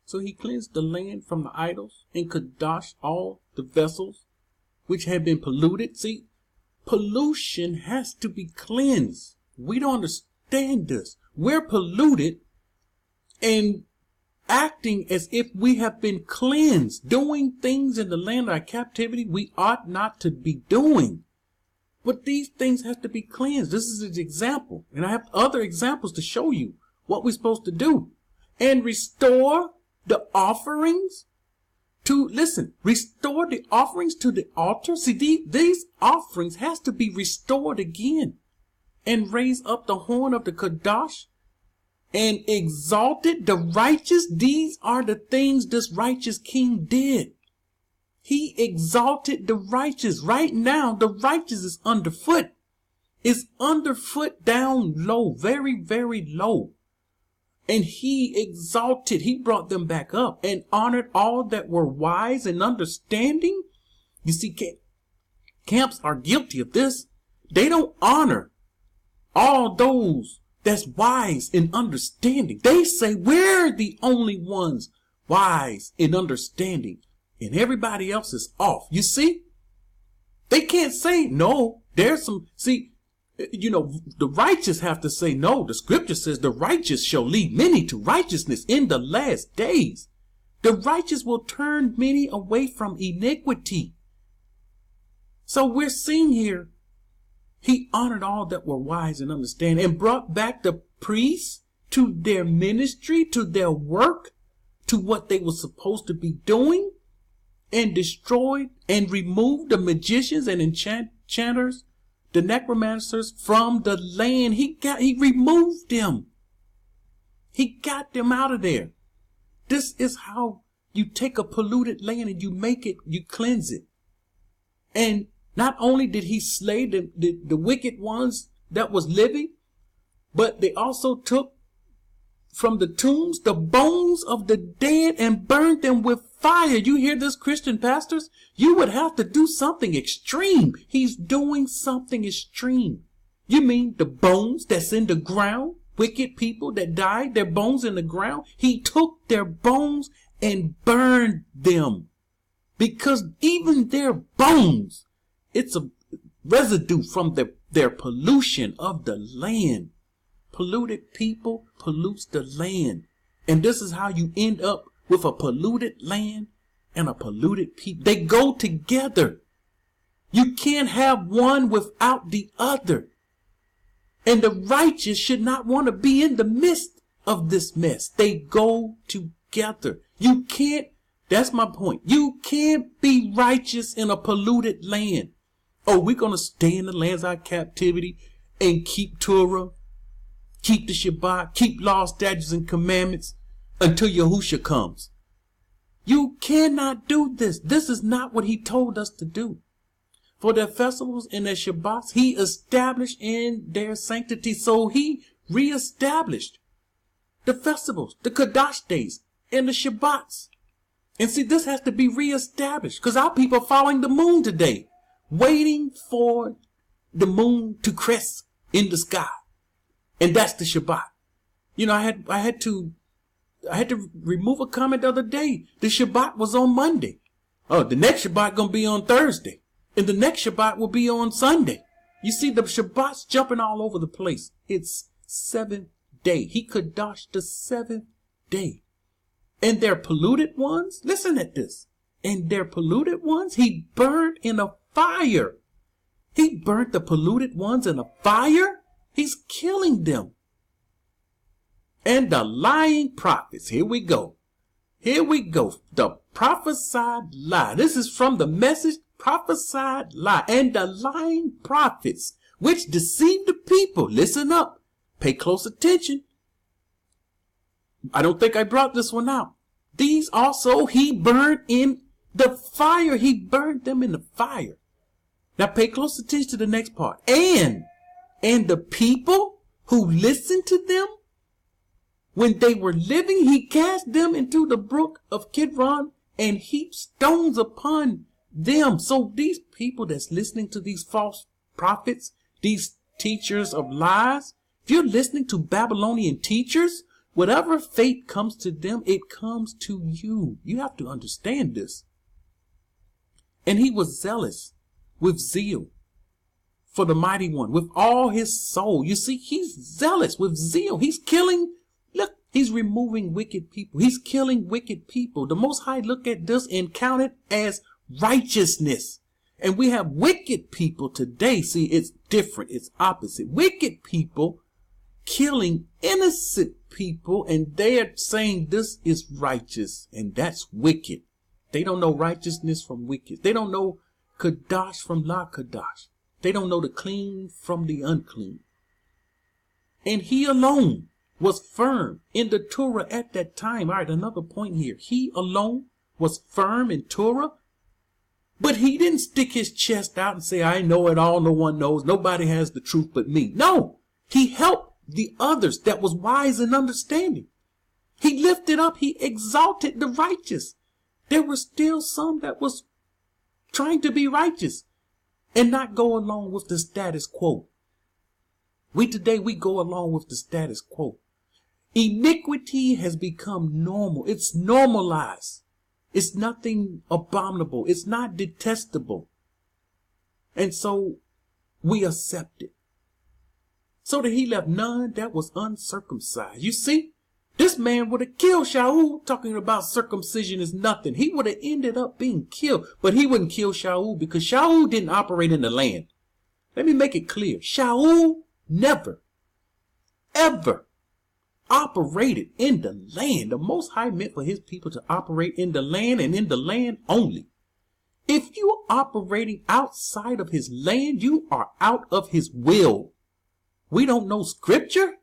So he cleansed the land from the idols and qadash all the vessels which had been polluted. See, pollution has to be cleansed. We don't understand this. We're polluted and acting as if we have been cleansed, doing things in the land of our captivity we ought not to be doing. But these things have to be cleansed. This is an example. And I have other examples to show you what we're supposed to do. And restore the offerings to, listen, restore the offerings to the altar. See, these offerings has to be restored again. And raise up the horn of the qadash and exalted the righteous. These are the things this righteous king did. He exalted the righteous. Right now, the righteous is underfoot. It's underfoot down low, very, very low. And he exalted, he brought them back up and honored all that were wise and understanding. You see, camps are guilty of this. They don't honor all those that's wise in understanding. They say we're the only ones wise in understanding and everybody else is off. You see, they can't say no. There's some, see, you know, the righteous have to say no. The scripture says the righteous shall lead many to righteousness in the last days. The righteous will turn many away from iniquity. So we're seeing here, he honored all that were wise and understanding and brought back the priests to their ministry, to their work, to what they were supposed to be doing, and destroyed and removed the magicians and enchanters, the necromancers from the land. He removed them. He got them out of there. This is how you take a polluted land and you make it, you cleanse it. And not only did he slay the wicked ones that was living, but they also took from the tombs the bones of the dead and burned them with fire. You hear this, Christian pastors? You would have to do something extreme. He's doing something extreme. You mean the bones that's in the ground? Wicked people that died, their bones in the ground? He took their bones and burned them. Because even their bones, it's a residue from their pollution of the land. Polluted people pollutes the land. And this is how you end up with a polluted land and a polluted people. They go together. You can't have one without the other. And the righteous should not want to be in the midst of this mess. They go together. You can't, that's my point. You can't be righteous in a polluted land. Oh, we're going to stay in the lands of our captivity and keep Torah, keep the Shabbat, keep law, statutes, and commandments until Yahusha comes. You cannot do this. This is not what he told us to do. For their festivals and their Shabbats, he established in their sanctity. So he reestablished the festivals, the qadash days, and the Shabbats. And see, this has to be reestablished because our people are following the moon today, waiting for the moon to crest in the sky. And that's the Shabbat. You know, I had to remove a comment the other day. The Shabbat was on Monday. Oh, the next Shabbat gonna be on Thursday. And the next Shabbat will be on Sunday. You see, the Shabbat's jumping all over the place. It's 7th day. He qadashed the 7th day. And their polluted ones, listen at this. And their polluted ones, he burned in a fire. He burnt the polluted ones in a fire. He's killing them. And the lying prophets, here we go. Here we go. The prophesied lie. This is from the Message, prophesied lie. And the lying prophets, which deceive the people. Listen up. Pay close attention. I don't think I brought this one out. These also he burned in the fire. He burned them in the fire. Now pay close attention to the next part. And the people who listened to them, when they were living, he cast them into the brook of Kidron and heaped stones upon them. So these people that's listening to these false prophets, these teachers of lies, if you're listening to Babylonian teachers, Whatever fate comes to them, it comes to you. You have to understand this. And he was zealous with zeal for the mighty one, with all his soul. You see, he's zealous with zeal. He's killing. Look, he's removing wicked people. He's killing wicked people. The Most High look at this and count it as righteousness. And we have wicked people today. See, it's different. It's opposite. Wicked people killing innocent people, and they're saying this is righteous, and that's wicked. They don't know righteousness from wicked. They don't know qadash from la qadash. They don't know the clean from the unclean. And he alone was firm in the Torah at that time. All right, another point here. He alone was firm in Torah, but he didn't stick his chest out and say, I know it all, no one knows, nobody has the truth but me. No, he helped the others that was wise and understanding. He lifted up, he exalted the righteous. There were still some that was trying to be righteous and not go along with the status quo. We go along with the status quo. Iniquity has become normal. It's normalized. It's nothing abominable. It's not detestable. And so we accept it. So that he left none that was uncircumcised. You see, this man would have killed Shaul. Talking about circumcision is nothing. He would have ended up being killed. But he wouldn't kill Shaul because Shaul didn't operate in the land. Let me make it clear. Shaul never, ever operated in the land. The Most High meant for his people to operate in the land and in the land only. If you are operating outside of his land, you are out of his will. We don't know scripture.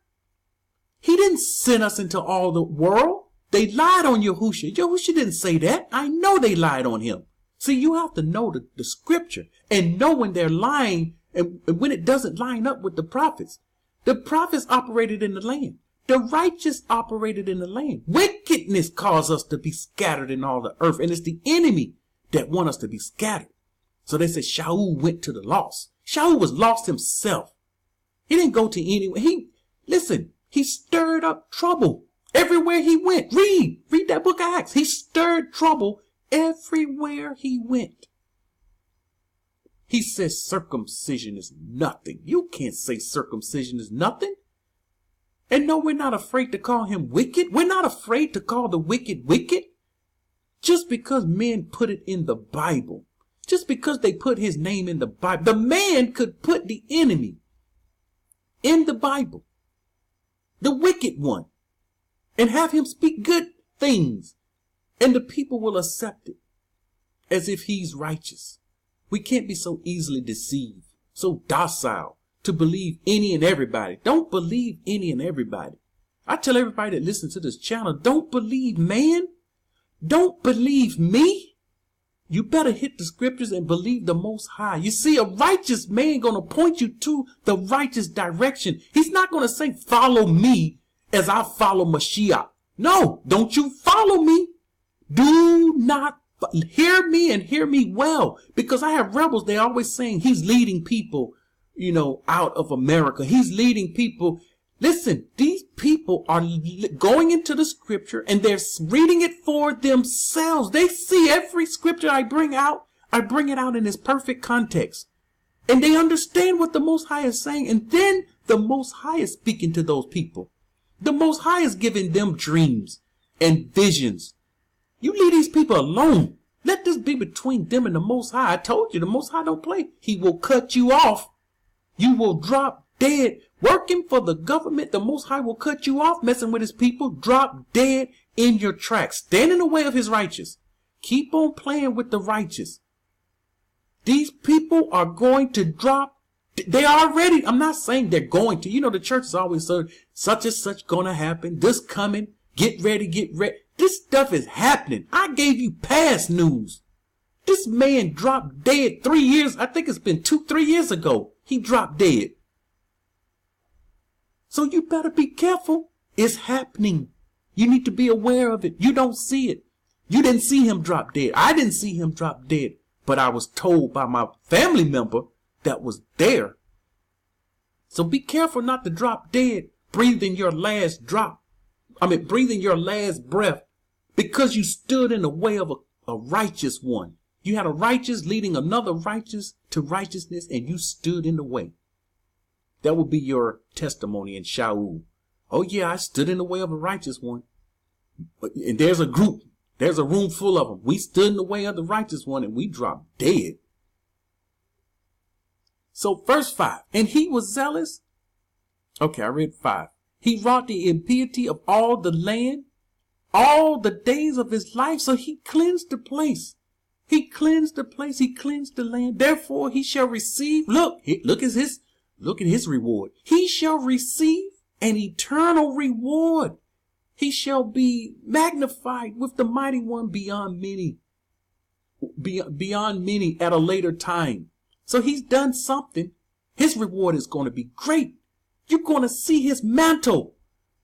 He didn't send us into all the world. They lied on Yahushua. Yahushua didn't say that. I know they lied on him. See, you have to know the scripture and know when they're lying and when it doesn't line up with the prophets. The prophets operated in the land. The righteous operated in the land. Wickedness caused us to be scattered in all the earth. And it's the enemy that want us to be scattered. So they said Shaul went to the lost. Shaul was lost himself. He didn't go to anyone. He stirred up trouble everywhere he went. Read that book of Acts. He stirred trouble everywhere he went. He says circumcision is nothing. You can't say circumcision is nothing. And no, we're not afraid to call him wicked. We're not afraid to call the wicked wicked. Just because men put it in the Bible. Just because they put his name in the Bible. The man could put the enemy in the Bible, the wicked one, and have him speak good things, and the people will accept it as if he's righteous. We can't be so easily deceived, so docile to believe any and everybody. Don't believe any and everybody. I tell everybody that listens to this channel, don't believe man. Don't believe me. You better hit the scriptures and believe the Most High. You see, a righteous man going to point you to the righteous direction. He's not going to say, follow me as I follow Mashiach. No, don't you follow me. Do not hear me and hear me well. Because I have rebels. They're always saying he's leading people, out of America. He's leading people. Listen, these people are going into the scripture and they're reading it for themselves. They see every scripture I bring it out in its perfect context. And they understand what the Most High is saying. And then the Most High is speaking to those people. The Most High is giving them dreams and visions. You leave these people alone. Let this be between them and the Most High. I told you, the Most High don't play. He will cut you off. You will drop dead. Working for the government, the Most High will cut you off. Messing with his people, drop dead in your tracks. Stand in the way of his righteous. Keep on playing with the righteous. These people are going to drop. They already, I'm not saying they're going to. The church is always saying such and such going to happen. This coming. Get ready, get ready. This stuff is happening. I gave you past news. This man dropped dead 3 years. I think it's been 2-3 years ago. He dropped dead. So you better be careful. It's happening. You need to be aware of it. You don't see it. You didn't see him drop dead. I didn't see him drop dead. But I was told by my family member that was there. So be careful not to drop dead, breathing your last drop. breathing your last breath because you stood in the way of a righteous one. You had a righteous leading another righteous to righteousness, and you stood in the way. That will be your testimony in Shaul. Oh yeah, I stood in the way of a righteous one. And there's a group, there's a room full of them. We stood in the way of the righteous one and we dropped dead. So verse 5, and he was zealous. Okay, I read 5. He wrought the impiety of all the land, all the days of his life. So he cleansed the place. He cleansed the place. He cleansed the land. Therefore he shall receive. Look at his reward. He shall receive an eternal reward. He shall be magnified with the mighty one beyond many at a later time. So he's done something. His reward is going to be great. You're going to see his mantle.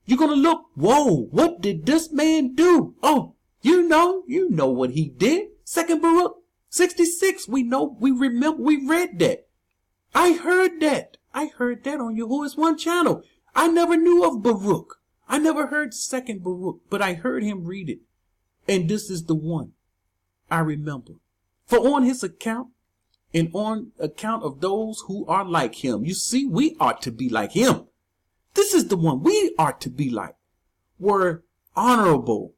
You're going to look, whoa, what did this man do? Oh, you know what he did. 2 Baruch 66. We remember, we read that. I heard that on Yahuwah's One channel. I never knew of Baruch. I never heard 2 Baruch, but I heard him read it. And this is the one I remember. For on his account and on account of those who are like him. You see, we ought to be like him. This is the one we ought to be like. Were honorable.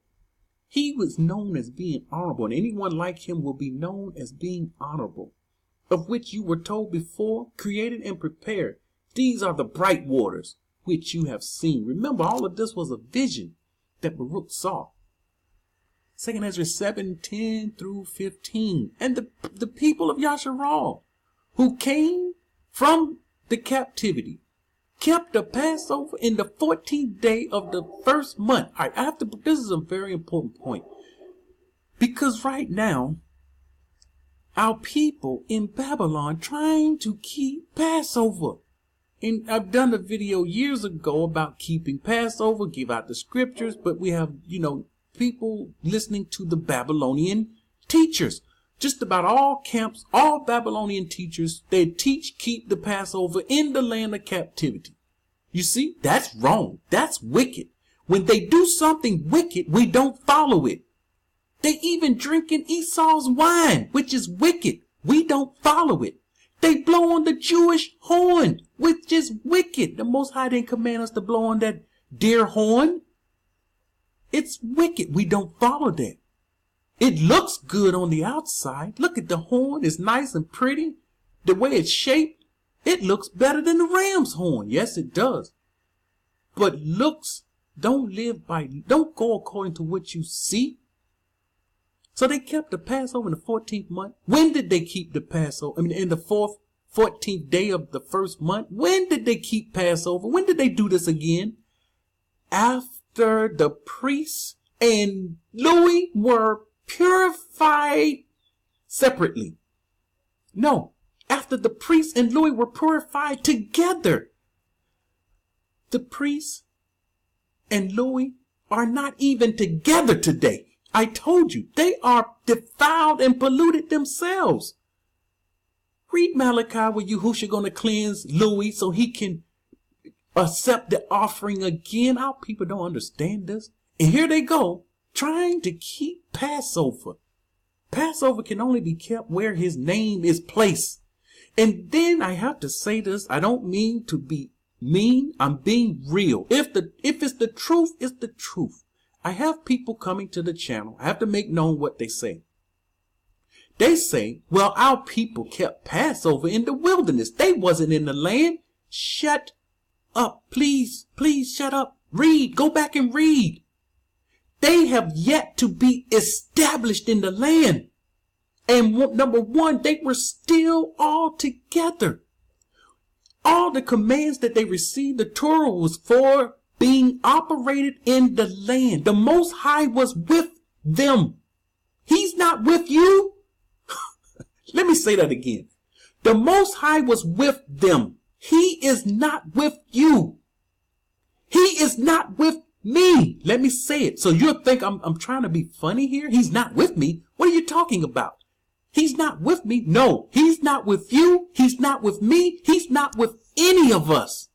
He was known as being honorable, and anyone like him will be known as being honorable, of which you were told before, created and prepared. These are the bright waters which you have seen. Remember, all of this was a vision that Baruch saw. 2 Ezra 7:10 through 15. And the people of Yasharal who came from the captivity kept the Passover in the 14th day of the first month. All right, this is a very important point. Because right now, our people in Babylon trying to keep Passover. And I've done a video years ago about keeping Passover, give out the scriptures, but we have, people listening to the Babylonian teachers. Just about all camps, all Babylonian teachers, they teach keep the Passover in the land of captivity. You see, that's wrong. That's wicked. When they do something wicked, we don't follow it. They even drinking Esau's wine, which is wicked. We don't follow it. They blow on the Jewish horn, which is wicked. The Most High didn't command us to blow on that deer horn. It's wicked. We don't follow that. It looks good on the outside. Look at the horn. It's nice and pretty. The way it's shaped, it looks better than the ram's horn. Yes, it does. But looks don't go according to what you see. So they kept the Passover in the 14th month. When did they keep the Passover? In the 14th day of the first month. When did they keep Passover? When did they do this again? After the priests and Louis were purified separately. No, after the priests and Louis were purified together. The priests and Louis are not even together today. I told you, they are defiled and polluted themselves. Read Malachi where Yahushua going to cleanse Louis so he can accept the offering again. Our people don't understand this. And here they go, trying to keep Passover. Passover can only be kept where his name is placed. And then I have to say this. I don't mean to be mean. I'm being real. If it's the truth, it's the truth. I have people coming to the channel. I have to make known what they say. They say, well, our people kept Passover in the wilderness. They wasn't in the land. Shut up. Please shut up. Read. Go back and read. They have yet to be established in the land. And number one, they were still all together. All the commands that they received, the Torah was for being operated in the land. The Most High was with them. He's not with you. Let me say that again. The Most High was with them. He is not with you. He is not with me. Let me say it. So you'll think I'm trying to be funny here. He's not with me. What are you talking about? He's not with me. No, he's not with you. He's not with me. He's not with any of us.